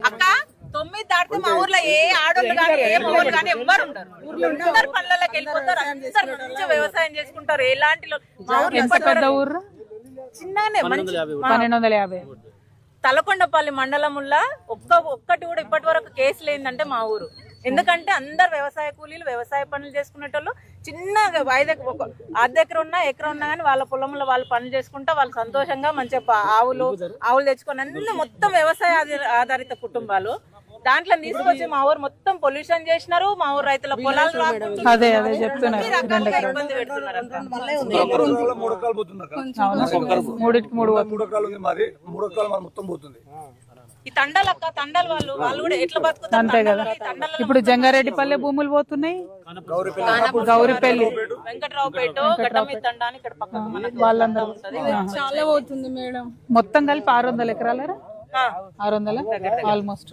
అక్క 9 దాటితే మా ఊర్లో ఏ ఆడోళ్ళు కానీ ఏ మగవాళ్ళు కానీ ఎవ్వరు ఉండరు. అందరు పనులకి వెళ్ళిపోతారు. అందరు మంచిగా వ్యవసాయం చేసుకుంటారు. ఎలాంటి మా ఊర్లో చిన్ననే 1250 తలకొండపల్లి మండలంలో ఒక్కటి కూడా ఇప్పటి వరకు కేసు లేదంటే మా ఊరు. ఎందుకంటే అందరు వ్యవసాయ కూలీలు వ్యవసాయ పనులు చేసుకునేటోళ్ళు చిన్నగా అర్ధ ఎకరం ఉన్నా కానీ వాళ్ళ పొలంలో వాళ్ళు పనులు చేసుకుంటా వాళ్ళు సంతోషంగా మంచిగా ఆవులు తెచ్చుకొని అన్ని మొత్తం వ్యవసాయ ఆధారిత కుటుంబాలు. దాంట్లో తీసుకొచ్చి మా ఊరు మొత్తం పొల్యూషన్ చేసినారు. మా ఊరు రైతుల పొలాలు ఇబ్బంది పెడుతున్నారు. ఈ తండాలక్క తండాలు వాళ్ళు కూడా ఎట్లా బతుకుతారు అంతే కదా. ఇప్పుడు జంగారెడ్డిపల్లె భూములు పోతున్నాయి, గౌరిపల్లి, వెంకటరావుపేట గడ్డమీ తండా అని ఇక్కడ పక్కన వాళ్ళందరూ చాలా పోతుంది మేడం. మొత్తం కలిపి 600 ఎకరాలరా 600 ఆల్మోస్ట్.